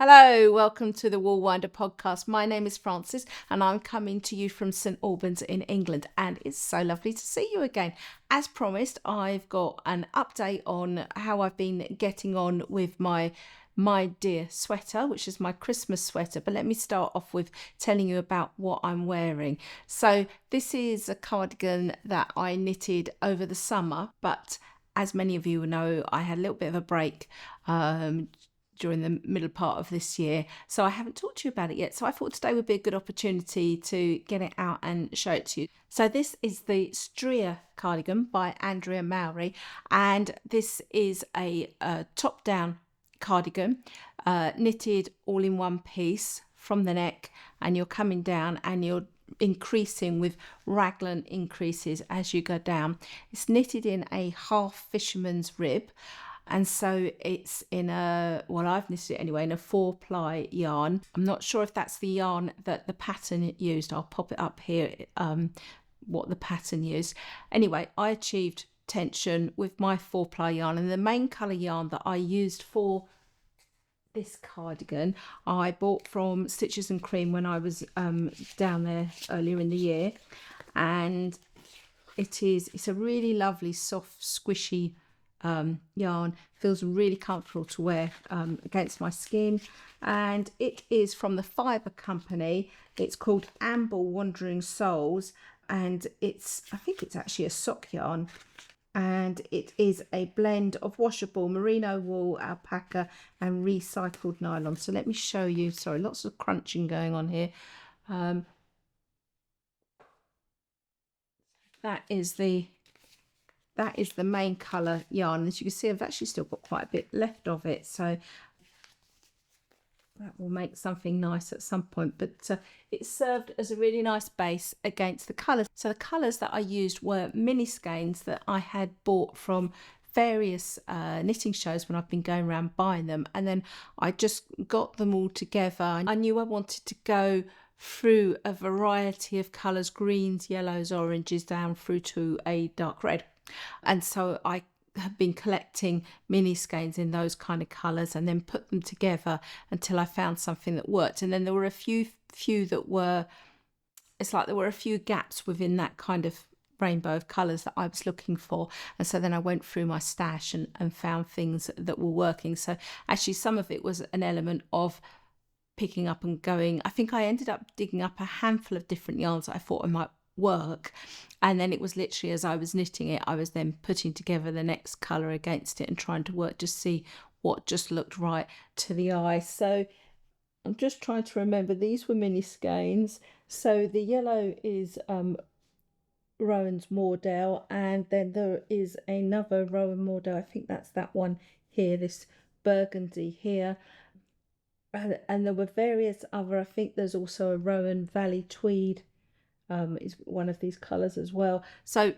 Hello, welcome to the Wool Winder podcast. My name is Frances and I'm coming to you from St Albans in England, and it's so lovely to see you again. As promised, I've got an update on how I've been getting on with my dear sweater, which is my Christmas sweater. But let me start off with telling you about what I'm wearing. So this is a cardigan that I knitted over the summer, but as many of you know, I had a little bit of a break during the middle part of this year, so I haven't talked to you about it yet. So I thought today would be a good opportunity to get it out and show it to you. So this is the Stria Cardigan by Andrea Mowry, and this is a top-down cardigan, knitted all in one piece from the neck, and you're coming down and you're increasing with raglan increases as you go down. It's knitted in a half fisherman's rib. And so it's in I've knitted it anyway, in a 4-ply yarn. I'm not sure if that's the yarn that the pattern used. I'll pop it up here, what the pattern used. Anyway, I achieved tension with my 4-ply yarn, and the main colour yarn that I used for this cardigan I bought from Stitches and Cream when I was down there earlier in the year. And it's a really lovely, soft, squishy yarn. Feels really comfortable to wear against my skin, and it is from the Fibre Company. It's called Amble Wandering Souls, and I think it's actually a sock yarn, and it is a blend of washable merino wool, alpaca and recycled nylon. So let me show you. Sorry, lots of crunching going on here. That is the main colour yarn. As you can see, I've actually still got quite a bit left of it, so that will make something nice at some point. But it served as a really nice base against the colours. So the colours that I used were mini skeins that I had bought from various knitting shows when I've been going around buying them, and then I just got them all together. I knew I wanted to go through a variety of colours, greens, yellows, oranges, down through to a dark red. And so I have been collecting mini skeins in those kind of colours and then put them together until I found something that worked. And then there were a few that were, it's like there were a few gaps within that kind of rainbow of colours that I was looking for. And so then I went through my stash and found things that were working. So actually some of it was an element of picking up and going. I think I ended up digging up a handful of different yarns that I thought I might work, and then it was literally as I was knitting it, I was then putting together the next colour against it and trying to work to see what just looked right to the eye. So I'm just trying to remember, these were mini skeins. So the yellow is Rowan's Moordale, and then there is another Rowan Moordale, I think that's that one here, this burgundy here. And there were various other, I think there's also a Rowan Valley Tweed is one of these colours as well. So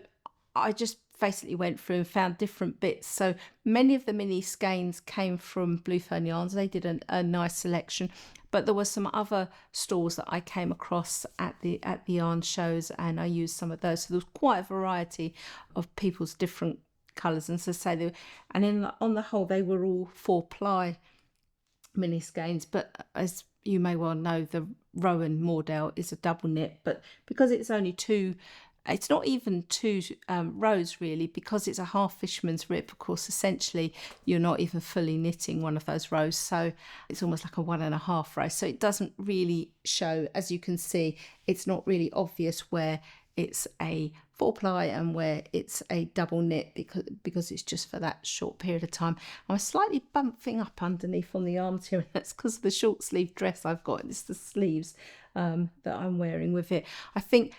I just basically went through and found different bits. So many of the mini skeins came from Blue Fern Yarns. They did a nice selection, but there were some other stores that I came across at the yarn shows, and I used some of those. So there was quite a variety of people's different colours, and so say on the whole they were all 4-ply mini skeins. But as you may well know, the Rowan Moordale is a double knit, but because it's only two, it's not even two rows really, because it's a half fisherman's rib. Of course, essentially you're not even fully knitting one of those rows, so it's almost like a 1.5 row. So it doesn't really show, as you can see, it's not really obvious where it's a 4-ply and where it's a double knit, because it's just for that short period of time. I'm slightly bumping up underneath on the arms here, and that's because of the short sleeve dress I've got. It's the sleeves that I'm wearing with it. I think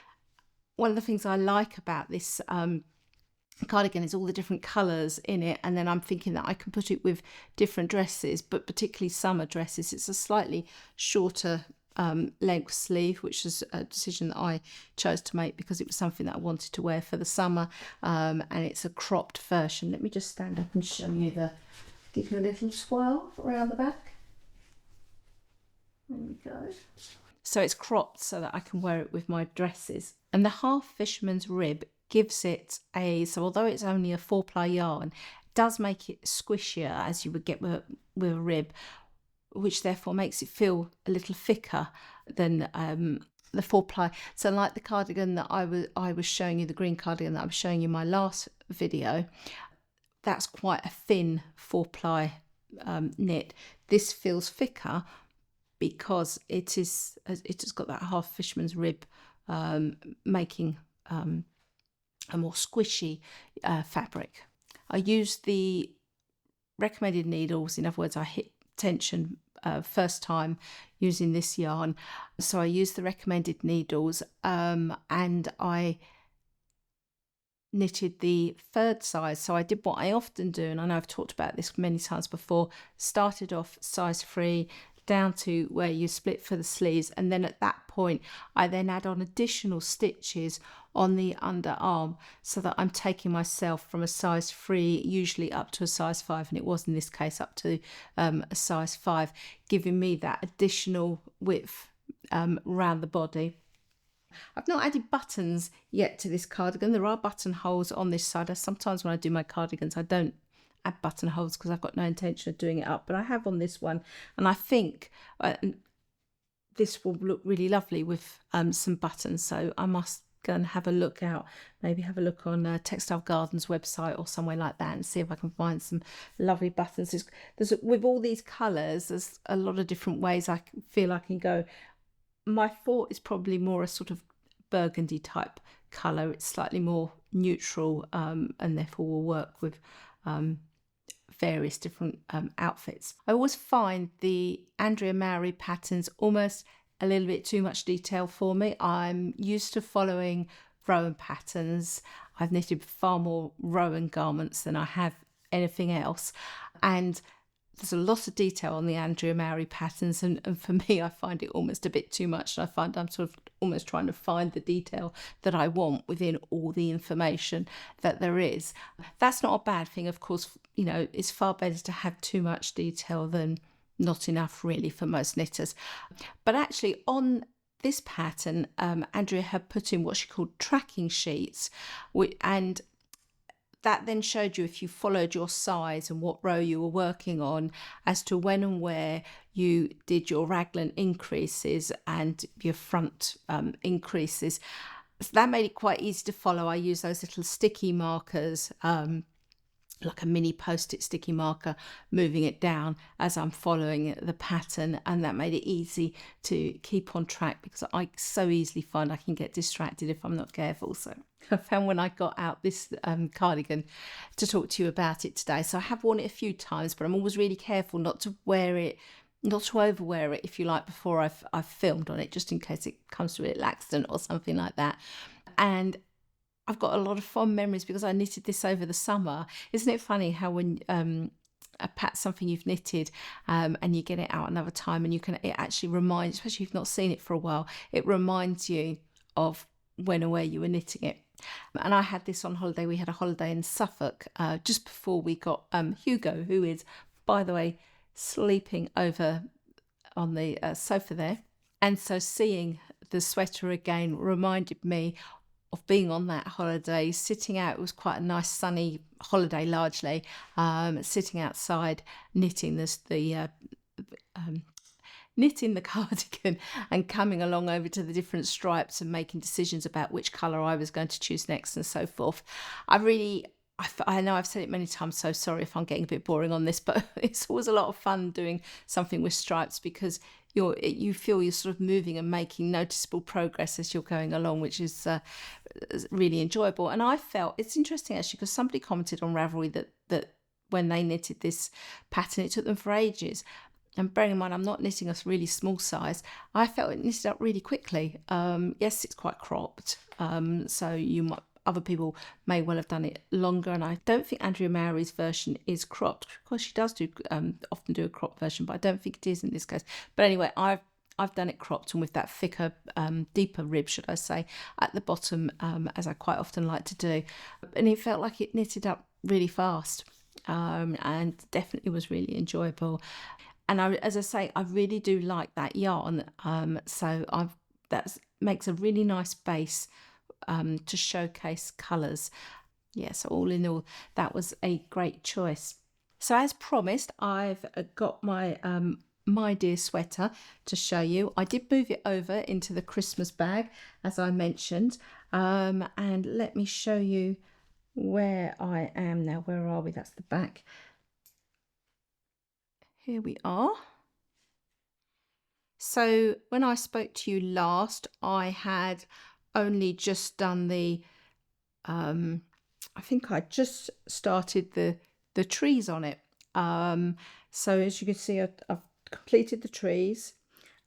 one of the things I like about this cardigan is all the different colours in it, and then I'm thinking that I can put it with different dresses, but particularly summer dresses. It's a slightly shorter length sleeve, which is a decision that I chose to make because it was something that I wanted to wear for the summer, and it's a cropped version. Let me just stand up and show you give you a little swirl around the back. There we go. So it's cropped so that I can wear it with my dresses. And the half fisherman's rib gives it so although it's only a 4-ply yarn, it does make it squishier as you would get with a rib. which therefore makes it feel a little thicker than the 4-ply. So like the cardigan that I was showing you, the green cardigan that I was showing you in my last video, that's quite a thin 4-ply knit. This feels thicker because it has got that half fisherman's rib, making a more squishy fabric. I used the recommended needles. In other words, I hit tension first time using this yarn, so I used the recommended needles, and I knitted the 3rd size. So I did what I often do, and I know I've talked about this many times before, started off size 3 down to where you split for the sleeves, and then at that point I then add on additional stitches on the underarm, so that I'm taking myself from a size 3 usually up to a size 5, and it was in this case up to a size 5, giving me that additional width around the body. I've not added buttons yet to this cardigan. There are buttonholes on this side. Sometimes when I do my cardigans I don't add buttonholes because I've got no intention of doing it up, but I have on this one, and I think this will look really lovely with some buttons, so I must go and have a look out, maybe have a look on Textile Garden's website or somewhere like that, and see if I can find some lovely buttons. With all these colours, there's a lot of different ways I feel I can go. My thought is probably more a sort of burgundy type colour. It's slightly more neutral, and therefore will work with various different outfits. I always find the Andrea Mowry patterns almost a little bit too much detail for me. I'm used to following Rowan patterns. I've knitted far more Rowan garments than I have anything else, and there's a lot of detail on the Andrea Mowry patterns, and for me I find it almost a bit too much, and I find I'm sort of almost trying to find the detail that I want within all the information that there is. That's not a bad thing, of course. You know, it's far better to have too much detail than not enough, really, for most knitters. But actually on this pattern, Andrea had put in what she called tracking sheets, and that then showed you, if you followed your size and what row you were working on, as to when and where you did your raglan increases and your front increases. So that made it quite easy to follow. I use those little sticky markers, like a mini post-it sticky marker, moving it down as I'm following the pattern, and that made it easy to keep on track, because I so easily find I can get distracted if I'm not careful. So I found when I got out this cardigan to talk to you about it today. So I have worn it a few times, but I'm always really careful not to wear it, not to overwear it, if you like, before I've filmed on it, just in case it comes to a little accident or something like that. And I've got a lot of fond memories because I knitted this over the summer. Isn't it funny how when something you've knitted and you get it out another time, and it actually reminds, especially if you've not seen it for a while, it reminds you of when and where you were knitting it. And I had this on holiday. We had a holiday in Suffolk just before we got Hugo, who is, by the way, sleeping over on the sofa there. And so seeing the sweater again reminded me of being on that holiday, sitting out. It was quite a nice sunny holiday, largely, sitting outside knitting knitting the cardigan and coming along over to the different stripes and making decisions about which colour I was going to choose next and so forth. I know I've said it many times, so sorry if I'm getting a bit boring on this, but it's always a lot of fun doing something with stripes, because you feel you're sort of moving and making noticeable progress as you're going along, which is really enjoyable. And I felt it's interesting actually, because somebody commented on Ravelry that when they knitted this pattern, it took them for ages. And bearing in mind, I'm not knitting a really small size, I felt it knitted up really quickly. Yes, it's quite cropped, so other people may well have done it longer, and I don't think Andrea Mowry's version is cropped. Of course, she does often do a cropped version, but I don't think it is in this case. But anyway, I've done it cropped and with that thicker, deeper rib, should I say, at the bottom, as I quite often like to do. And it felt like it knitted up really fast, and definitely was really enjoyable. And as I say, I really do like that yarn. So that makes a really nice base to showcase colours. Yeah, so all in all, that was a great choice. So as promised, I've got my My Dear Sweater to show you. I did move it over into the Christmas bag, as I mentioned. And let me show you where I am now. Where are we? That's the back. Here we are. So when I spoke to you last, I had only just done the, I think I just started the trees on it. So as you can see, I've completed the trees,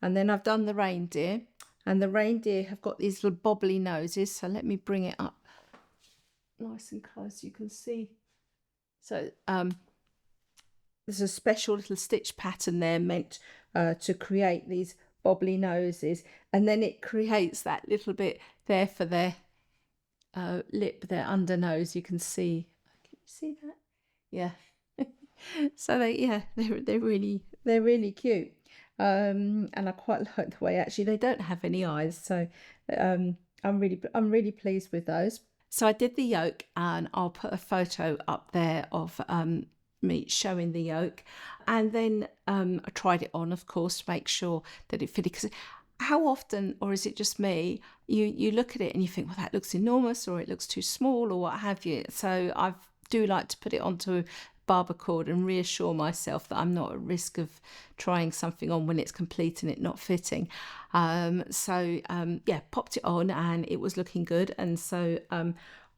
and then I've done the reindeer, and the reindeer have got these little bobbly noses. So let me bring it up nice and close, you can see. So there's a special little stitch pattern there meant to create these bobbly noses, and then it creates that little bit there for their lip, their under nose. You can see. Can you see that? Yeah. So they're really cute. And I quite like the way actually they don't have any eyes. So I'm really pleased with those. So I did the yoke, and I'll put a photo up there of me showing the yoke, and then I tried it on, of course, to make sure that it fitted. Because how often, or is it just me, you look at it and you think, well, that looks enormous, or it looks too small, or what have you. So I do like to put it onto barber cord and reassure myself that I'm not at risk of trying something on when it's complete and it not fitting. Yeah, popped it on and it was looking good, and so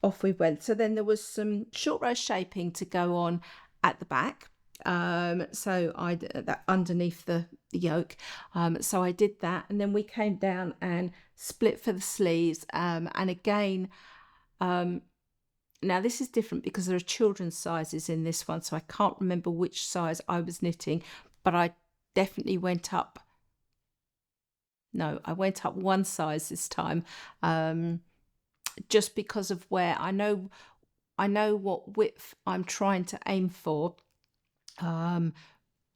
off we went. So then there was some short row shaping to go on at the back. So I that underneath the yoke. So I did that, and then we came down and split for the sleeves. And again, now this is different because there are children's sizes in this one, so I can't remember which size I was knitting, but I definitely went up. No, I went up one size this time, just because of where I know what width I'm trying to aim for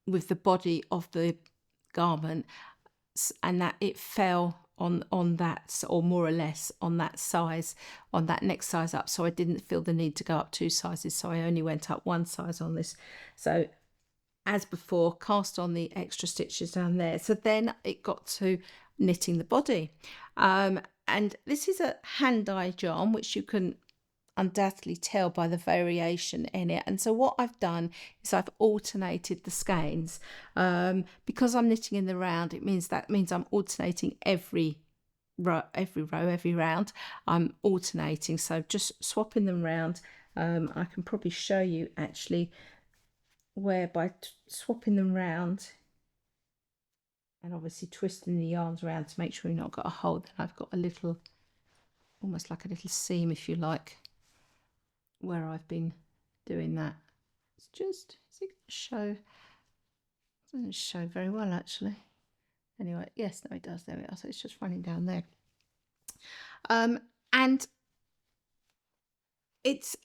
with the body of the garment, and that it fell on that, or more or less on that size, on that next size up. So I didn't feel the need to go up two sizes, so I only went up one size on this. So as before, cast on the extra stitches down there. So then it got to knitting the body, and this is a hand dye yarn, which you can undoubtedly tell by the variation in it. And so what I've done is I've alternated the skeins, because I'm knitting in the round. It means I'm alternating every round. I'm alternating, so just swapping them round. I can probably show you actually where by swapping them round and obviously twisting the yarns around to make sure you've not got a hole. Then I've got a little, almost like a little seam, if you like, where I've been doing that. It's just, is it show? It doesn't show very well actually. Anyway, yes, no, it does. There we are. So it's just running down there. And it's,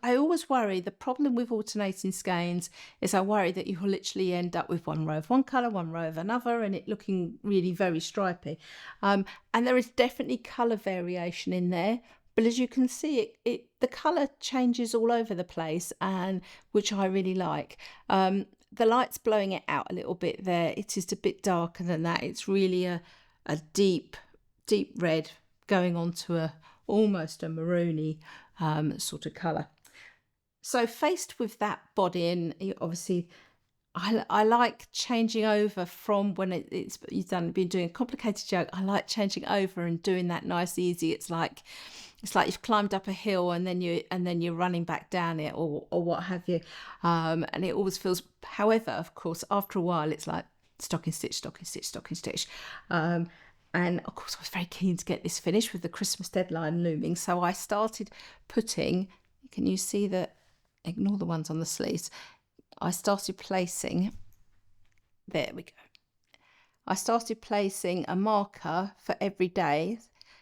I always worry, the problem with alternating skeins is I worry that you will literally end up with one row of one colour, one row of another, and it looking really very stripy. And there is definitely colour variation in there, but as you can see, the colour changes all over the place, and which I really like. The light's blowing it out a little bit there. It is a bit darker than that. It's really a deep red going on to almost a maroony sort of colour. So faced with that body, and obviously I like changing over from when you've been doing a complicated yoke. I like changing over and doing that nice easy. It's like you've climbed up a hill and then you're running back down it, or what have you, and it always feels. However, of course, after a while it's like stocking stitch. And of course I was very keen to get this finished with the Christmas deadline looming, so I started putting, can you see that, ignore the ones on the sleeves, I started placing, there we go, I started placing a marker for every day.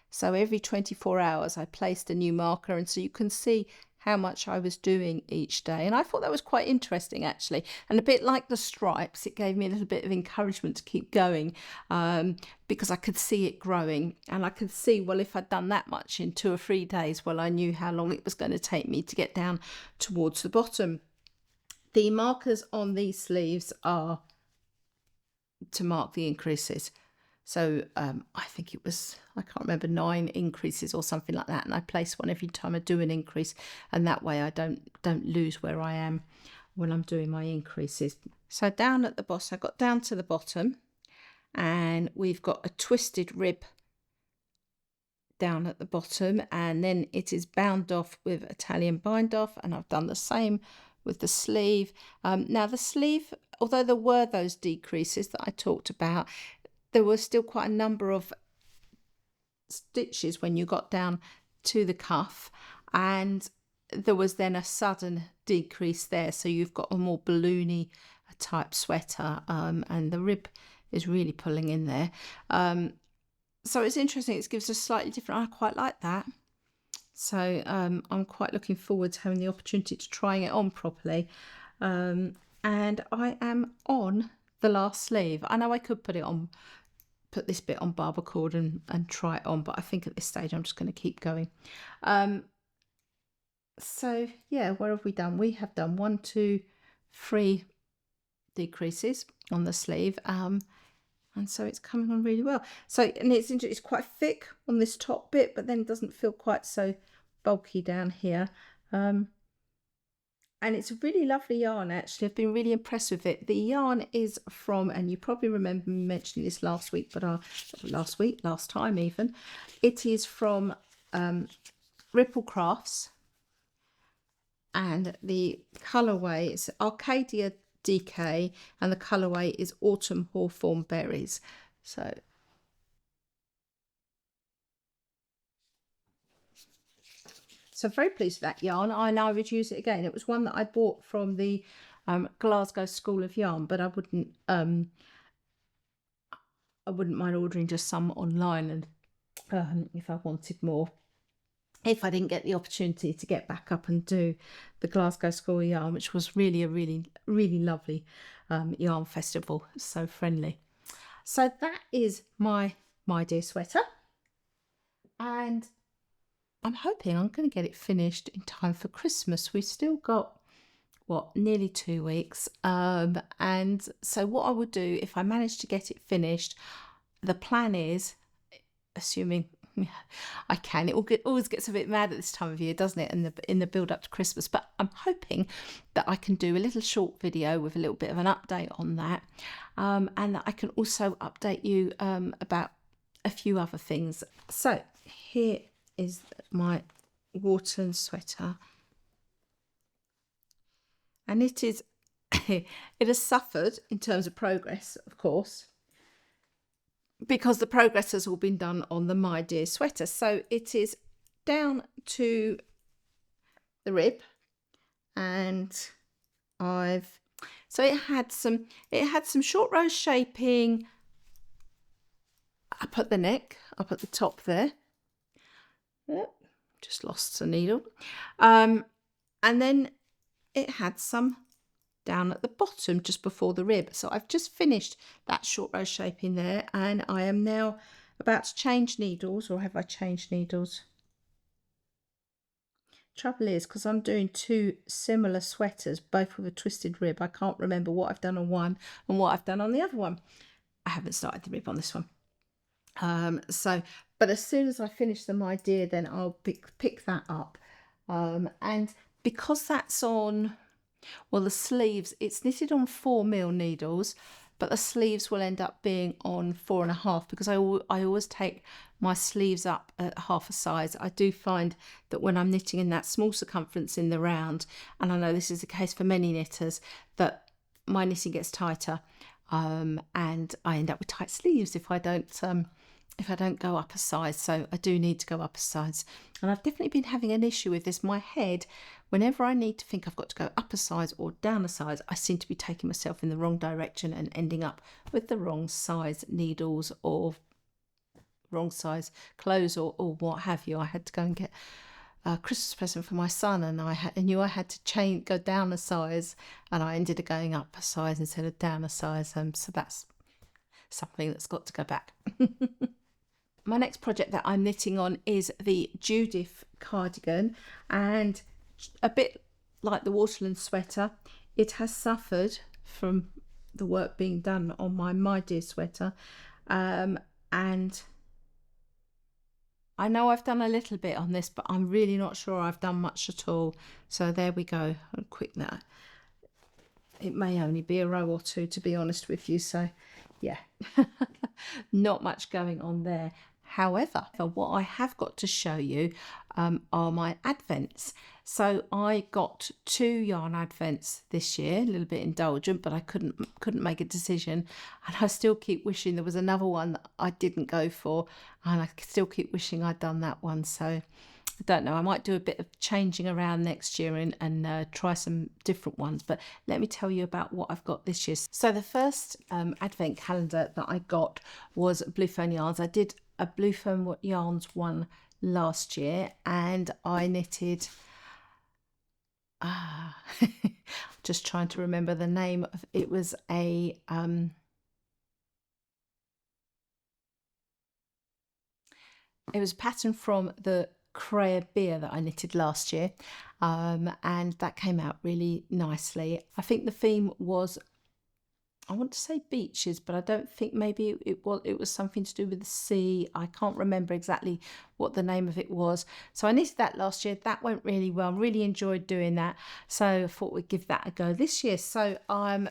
So every 24 hours I placed a new marker, and so you can see how much I was doing each day. And I thought that was quite interesting actually, and a bit like the stripes, it gave me a little bit of encouragement to keep going, because I could see it growing, and I could see, well, if I'd done that much in 2 or 3 days, well, I knew how long it was going to take me to get down towards the bottom. The markers on these sleeves are to mark the increases. So I think it was, I can't remember, 9 increases or something like that, and I place one every time I do an increase, and that way I don't lose where I am when I'm doing my increases. So down at the bottom, I got down to the bottom, and we've got a twisted rib down at the bottom, and then it is bound off with Italian bind off, and I've done the same with the sleeve. Now the sleeve, although there were those decreases that I talked about, there were still quite a number of stitches when you got down to the cuff, and there was then a sudden decrease there, so you've got a more balloony type sweater, and the rib is really pulling in there. So it's interesting, it gives a slightly different, I quite like that. So I'm quite looking forward to having the opportunity to trying it on properly. And I am on the last sleeve. I know I could put this bit on barber cord and try it on, but I think at this stage I'm just going to keep going. So yeah, where have we done? We have done 1, 2, 3 decreases on the sleeve, and so it's coming on really well. So, and it's quite thick on this top bit, but then it doesn't feel quite so bulky down here. And it's a really lovely yarn, actually. I've been really impressed with it. The yarn is from, and you probably remember me mentioning this last week, but last time even, it is from Ripple Crafts, and the colourway is Arcadia DK, and the colourway is Autumn Hawthorn Berries. So very pleased with that yarn, and I would use it again. It was one that I bought from the Glasgow School of Yarn, but I wouldn't mind ordering just some online, and if I wanted more, if I didn't get the opportunity to get back up and do the Glasgow School of Yarn, which was really a really lovely yarn festival, so friendly. So that is my dear sweater, and I'm hoping I'm going to get it finished in time for Christmas. We've still got, what, nearly 2 weeks. And so what I would do, if I manage to get it finished, the plan is, assuming I can, always gets a bit mad at this time of year, doesn't it, in the build up to Christmas, but I'm hoping that I can do a little short video with a little bit of an update on that, and that I can also update you about a few other things. So here is my Waterlands sweater, and it has suffered in terms of progress, of course, because the progress has all been done on the My Dear sweater. So it is down to the rib, and so it had some short row shaping up at the neck, up at the top there. Just lost a needle, and then it had some down at the bottom just before the rib. So I've just finished that short row shaping there, and I am now about to change needles. Or have I changed needles? Trouble is, because I'm doing 2 similar sweaters, both with a twisted rib, I can't remember what I've done on one and what I've done on the other one. I haven't started the rib on this one. But as soon as I finish the My Dear, then I'll pick that up. And because that's on, well, the sleeves, it's knitted on 4mm needles, but the sleeves will end up being on 4.5, because I always take my sleeves up at half a size. I do find that when I'm knitting in that small circumference in the round, and I know this is the case for many knitters, that my knitting gets tighter, and I end up with tight sleeves if I don't go up a size. So I do need to go up a size, and I've definitely been having an issue with this. My head, whenever I need to think I've got to go up a size or down a size, I seem to be taking myself in the wrong direction and ending up with the wrong size needles or wrong size clothes or what have you. I had to go and get a Christmas present for my son, and I knew I had to go down a size, and I ended up going up a size instead of down a size. So that's something that's got to go back. My next project that I'm knitting on is the Judith cardigan, and a bit like the Waterlands sweater, it has suffered from the work being done on my dear sweater. And I know I've done a little bit on this, but I'm really not sure I've done much at all. So there we go. I'll quick that. It may only be a row or two, to be honest with you. So yeah, not much going on there. However, what I have got to show you are my advents. So I got 2 yarn advents this year, a little bit indulgent, but I couldn't make a decision, and I still keep wishing there was another one that I didn't go for, and I still keep wishing I'd done that one. So I don't know, I might do a bit of changing around next year and try some different ones, but let me tell you about what I've got this year. So the first advent calendar that I got was Blue Fern Yarns. I did a Blue Fern Yarns one last year, and I knitted just trying to remember the name of it. Was a it was a pattern from the Crea Beer that I knitted last year, and that came out really nicely. I think the theme was, I want to say beaches, but I don't think, maybe it was something to do with the sea. I can't remember exactly what the name of it was. So I knitted that last year. That went really well. Really enjoyed doing that. So I thought we'd give that a go this year. So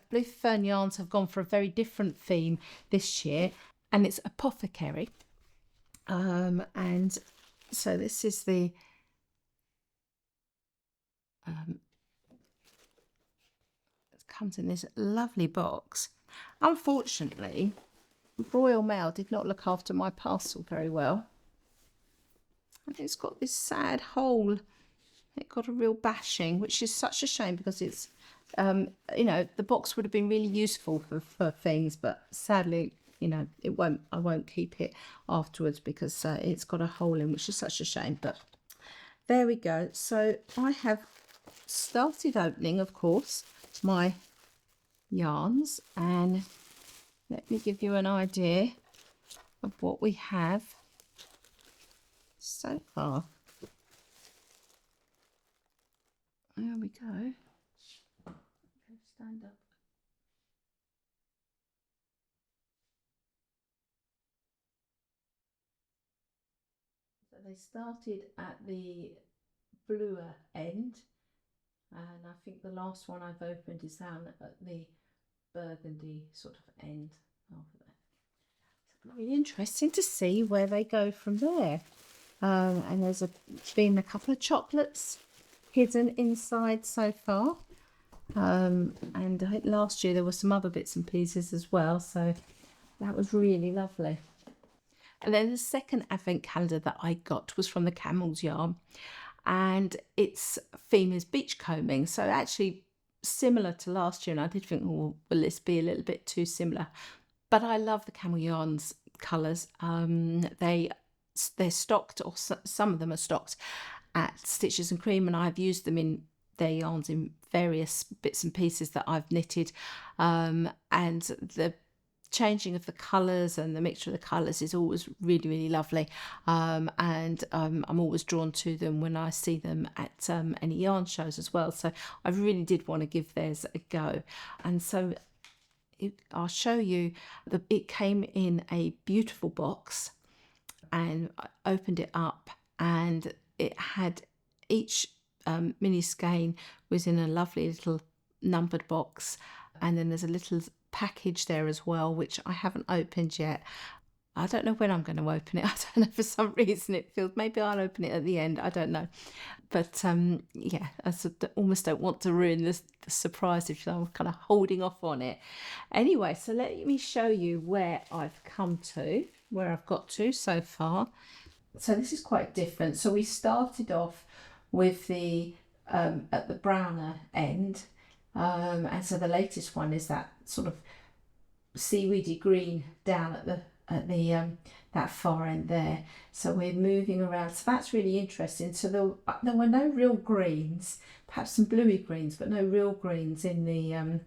Blue Fern Yarns have gone for a very different theme this year, and it's apothecary. And so this is the comes in this lovely box. Unfortunately, Royal Mail did not look after my parcel very well, and it's got this sad hole. It got a real bashing, which is such a shame, because it's you know, the box would have been really useful for things, but sadly, you know, I won't keep it afterwards because it's got a hole in, which is such a shame. But there we go. So I have started opening, of course, my yarns, and let me give you an idea of what we have so far. There we go. Stand up. So they started at the bluer end, and I think the last one I've opened is down at the burgundy sort of end of that. So really interesting to see where they go from there. And there's been a couple of chocolates hidden inside so far. And I think last year there were some other bits and pieces as well, so that was really lovely. And then the second advent calendar that I got was from the Camel's Yarn, and its theme is beachcombing. So actually similar to last year, and I did think, oh, will this be a little bit too similar? But I love the Camel Yarns colours. They're stocked, or some of them are stocked at Stitches and Cream, and I've used them in their yarns in various bits and pieces that I've knitted, and the changing of the colours and the mixture of the colours is always really, really lovely, and I'm always drawn to them when I see them at any yarn shows as well. So I really did want to give theirs a go, and so I'll show you. It came in a beautiful box, and I opened it up, and it had each mini skein was in a lovely little numbered box, and then there's a little package there as well, which I haven't opened yet. I don't know when I'm going to open it. I don't know, for some reason it feels, maybe I'll open it at the end, I don't know. But yeah, I almost don't want to ruin the surprise if I'm kind of holding off on it. Anyway, so let me show you where I've got to so far. So this is quite different. So we started off with the at the browner end, and so the latest one is that sort of seaweedy green down at the that far end there. So we're moving around, so that's really interesting. So there were no real greens, perhaps some bluey greens, but no real greens in the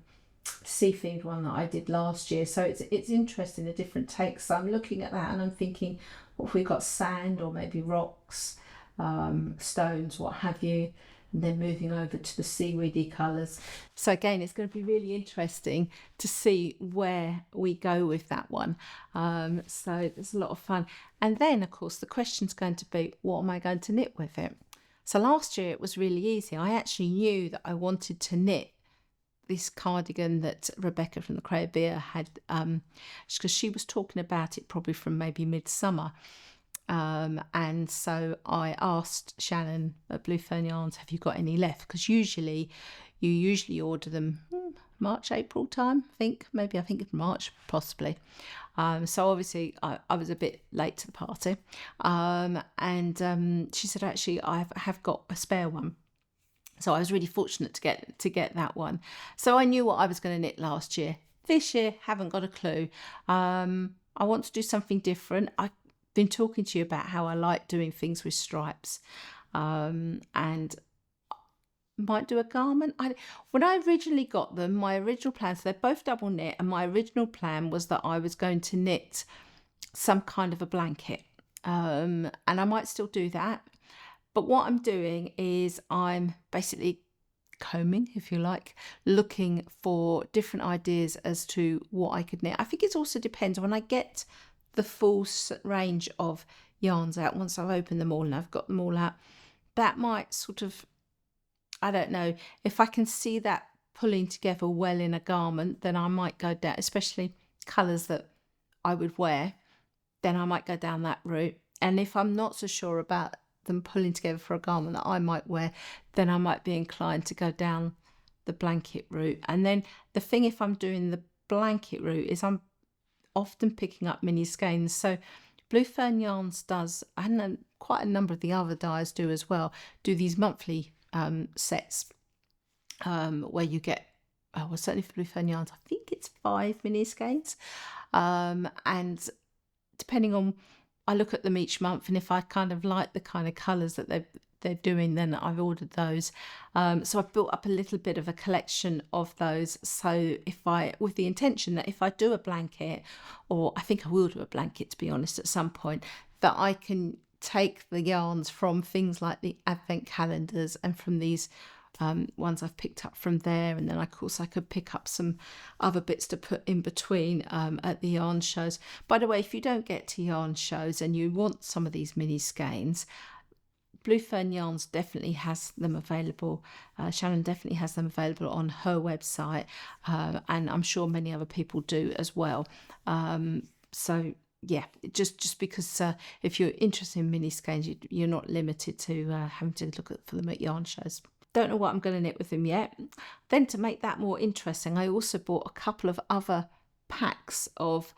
sea themed one that I did last year. So it's interesting, the different takes. So I'm looking at that and I'm thinking, what if we got sand or maybe rocks, stones, what have you. and then moving over to the seaweedy colours. So again, it's going to be really interesting to see where we go with that one. So it's a lot of fun. And then, of course, the question's going to be, what am I going to knit with it? So last year it was really easy. I actually knew that I wanted to knit this cardigan that Rebecca from the Craybeer had, because she was talking about it probably from maybe midsummer. And so I asked Shannon at Blue Fern Yarns, have you got any left? Because you usually order them March, April time, I think it's March, possibly. So obviously I was a bit late to the party. And she said, actually, I have got a spare one. So I was really fortunate to get that one. So I knew what I was going to knit last year. This year, haven't got a clue. I want to do something different. I've been talking to you about how I like doing things with stripes, and might do a garment. When I originally got them, my original plan, so they're both double knit, and my original plan was that I was going to knit some kind of a blanket, and I might still do that. But what I'm doing is I'm basically combing, if you like, looking for different ideas as to what I could knit. I think it also depends when I get the full range of yarns out, once I've opened them all and I've got them all out, that might sort of, I don't know, if I can see that pulling together well in a garment, then I might go down, especially colours that I would wear, then I might go down that route. And if I'm not so sure about them pulling together for a garment that I might wear, then I might be inclined to go down the blanket route. And then the thing, if I'm doing the blanket route, is I'm often picking up mini skeins. So Blue Fern Yarns does, and quite a number of the other dyers do as well, do these monthly sets where you get, well, certainly for Blue Fern Yarns, I think it's 5 mini skeins, and depending on, I look at them each month, and if I kind of like the kind of colours that they're doing, then I've ordered those. So I've built up a little bit of a collection of those. So with the intention that if I do a blanket, or I think I will do a blanket, to be honest, at some point, that I can take the yarns from things like the advent calendars and from these ones I've picked up from there, and then of course I could pick up some other bits to put in between at the yarn shows. By the way, if you don't get to yarn shows and you want some of these mini skeins, Blue Fern Yarns definitely has them available. Shannon definitely has them available on her website, and I'm sure many other people do as well. So yeah, just because if you're interested in mini skeins, you're not limited to having to look for them at yarn shows. Don't know what I'm going to knit with them yet. Then, to make that more interesting, I also bought a couple of other packs of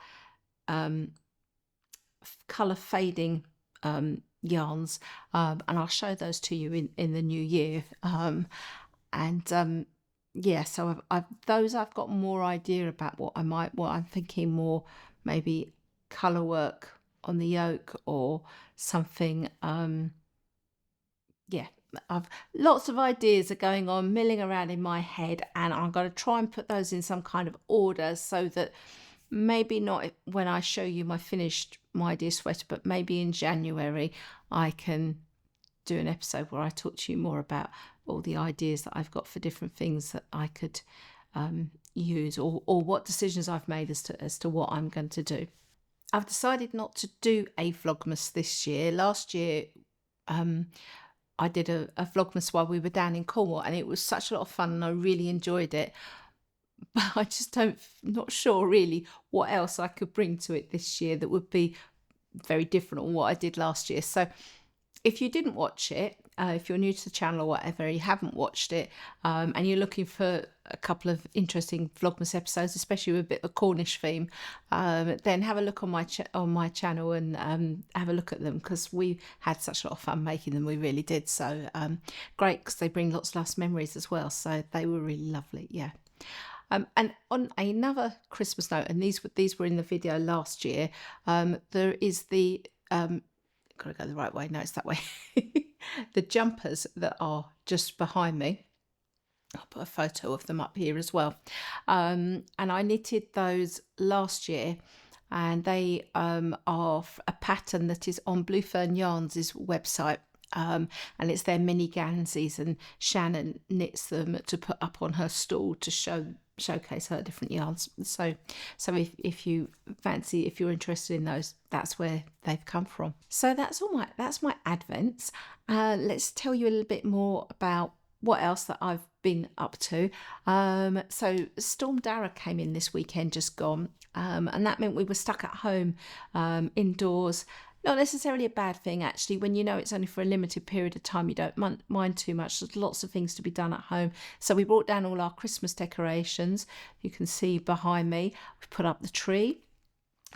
colour fading yarns, and I'll show those to you in the new year. Yeah, so I've got more idea about what I'm thinking more, maybe colour work on the yoke or something. Yeah, I've lots of ideas are going on, milling around in my head, and I'm going to try and put those in some kind of order so that maybe not when I show you my finished My Dear Sweater, but maybe in January I can do an episode where I talk to you more about all the ideas that I've got for different things that I could use, or what decisions I've made as to what I'm going to do. I've decided not to do a Vlogmas this year. Last year I did a Vlogmas while we were down in Cornwall, and it was such a lot of fun and I really enjoyed it. But I just not sure really what else I could bring to it this year that would be very different on what I did last year. So if you didn't watch it, if you're new to the channel or whatever, you haven't watched it, and you're looking for a couple of interesting Vlogmas episodes, especially with a bit of a Cornish theme, then have a look on my channel and have a look at them, because we had such a lot of fun making them. We really did. So great, because they bring lots of memories as well. So they were really lovely. Yeah. And on another Christmas note, and these were in the video last year, there is the gotta go the right way. No, it's that way. The jumpers that are just behind me. I'll put a photo of them up here as well. And I knitted those last year, and they are a pattern that is on Blue Fern Yarns' website. and it's their mini gansies, and Shannon knits them to put up on her stall to showcase her different yarns. So if you fancy, if you're interested in those, that's where they've come from. So that's my advents. Let's tell you a little bit more about what else that I've been up to. So Storm Darragh came in this weekend just gone, and that meant we were stuck at home, indoors. Not necessarily a bad thing, actually. When you know it's only for a limited period of time, you don't mind too much. There's lots of things to be done at home. So we brought down all our Christmas decorations. You can see behind me, we put up the tree.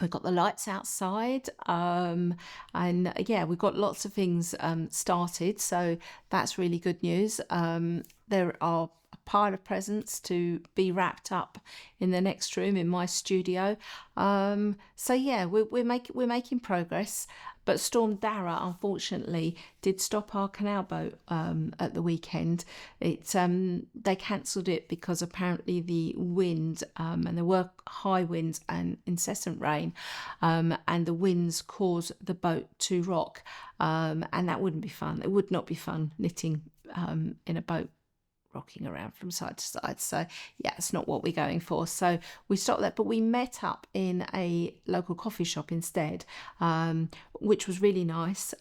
We've got the lights outside, and yeah, we've got lots of things started. So that's really good news. There are a pile of presents to be wrapped up in the next room in my studio. So yeah, we're making progress. But Storm Darragh, unfortunately, did stop our canal boat at the weekend. They cancelled it because apparently the wind, and there were high winds and incessant rain, and the winds caused the boat to rock, and that wouldn't be fun. It would not be fun knitting in a boat rocking around from side to side. So yeah, it's not what we're going for. So we stopped that, but we met up in a local coffee shop instead, which was really nice.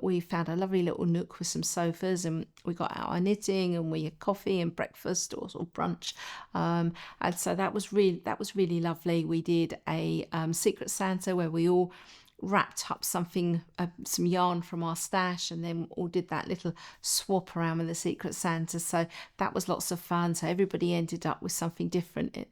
We found a lovely little nook with some sofas, and we got out our knitting, and we had coffee and breakfast or sort of brunch, and so that was really lovely. We did a Secret Santa where we all wrapped up something, some yarn from our stash, and then all did that little swap around with the Secret Santa. So that was lots of fun. So everybody ended up with something different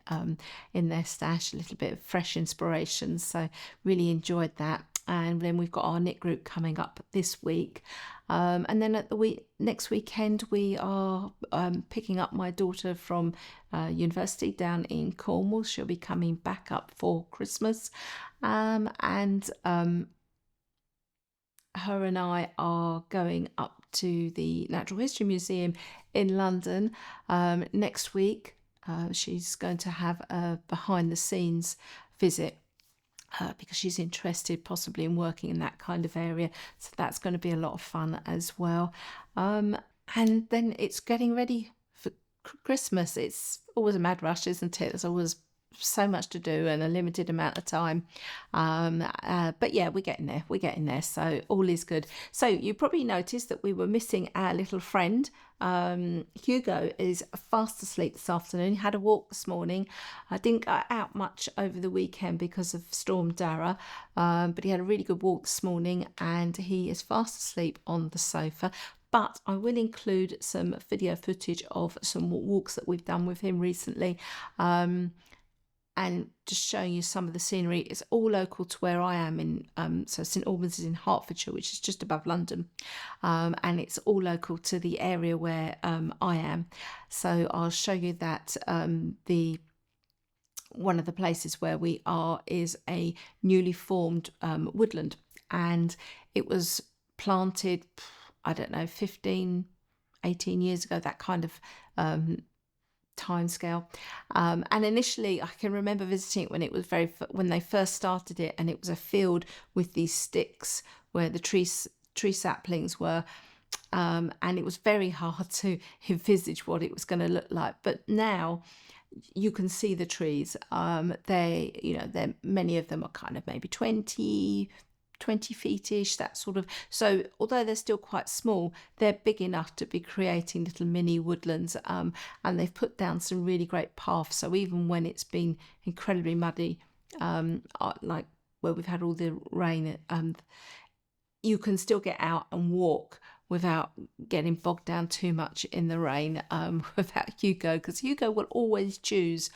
in their stash, a little bit of fresh inspiration. So really enjoyed that. And then we've got our knit group coming up this week. And then at the next weekend, we are picking up my daughter from university down in Cornwall. She'll be coming back up for Christmas. And her and I are going up to the Natural History Museum in London next week. She's going to have a behind the scenes visit, because she's interested possibly in working in that kind of area. So that's going to be a lot of fun as well. And then it's getting ready for Christmas. It's always a mad rush, isn't it? There's always so much to do and a limited amount of time. But yeah, we're getting there. So all is good. So you probably noticed that we were missing our little friend. Hugo is fast asleep this afternoon. He had a walk this morning. I didn't go out much over the weekend because of Storm Darragh, but he had a really good walk this morning, and he is fast asleep on the sofa. But I will include some video footage of some walks that we've done with him recently, and just showing you some of the scenery. It's all local to where I am in, so St Albans is in Hertfordshire, which is just above London, and it's all local to the area where I am. So I'll show you that one of the places where we are is a newly formed woodland, and it was planted, I don't know, 15, 18 years ago, that kind of time scale. And initially I can remember visiting it when it was when they first started it, and it was a field with these sticks where the tree saplings were, and it was very hard to envisage what it was going to look like. But now you can see the trees. They're many of them are kind of maybe 20 feet-ish, that sort of. So although they're still quite small, they're big enough to be creating little mini woodlands, and they've put down some really great paths. So even when it's been incredibly muddy, like where we've had all the rain, you can still get out and walk without getting bogged down too much in the rain, without Hugo, because Hugo will always choose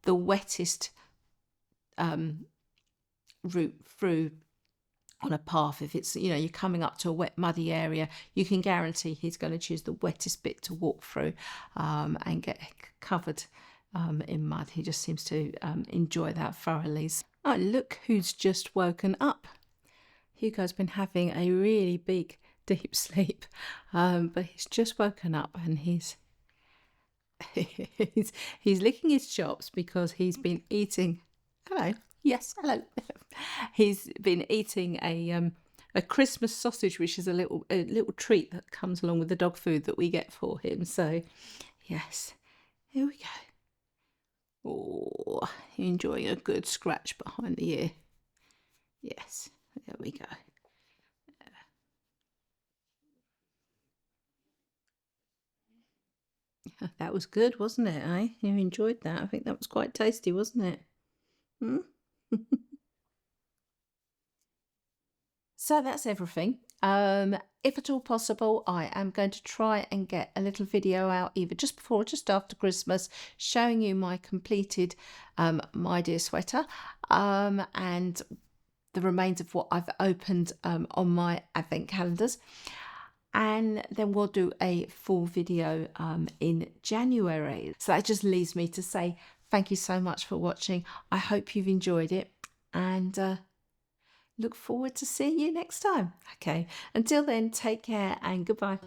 the wettest route through on a path. If it's, you're coming up to a wet, muddy area, you can guarantee he's going to choose the wettest bit to walk through, and get covered in mud. He just seems to enjoy that thoroughly. Oh, look who's just woken up. Hugo's been having a really big, deep sleep, but he's just woken up, and he's licking his chops because he's been eating. Hello. Yes, hello. He's been eating a a Christmas sausage, which is a little treat that comes along with the dog food that we get for him. So yes, here we go. Oh, enjoying a good scratch behind the ear. Yes, there we go. That was good, wasn't it, eh? You enjoyed that. I think that was quite tasty, wasn't it? Hmm? So that's everything. If at all possible, I am going to try and get a little video out either just before or just after Christmas, showing you my completed My Dear sweater and the remains of what I've opened on my advent calendars. And then we'll do a full video in January. So that just leaves me to say thank you so much for watching. I hope you've enjoyed it, and look forward to seeing you next time. Okay, until then, take care and goodbye.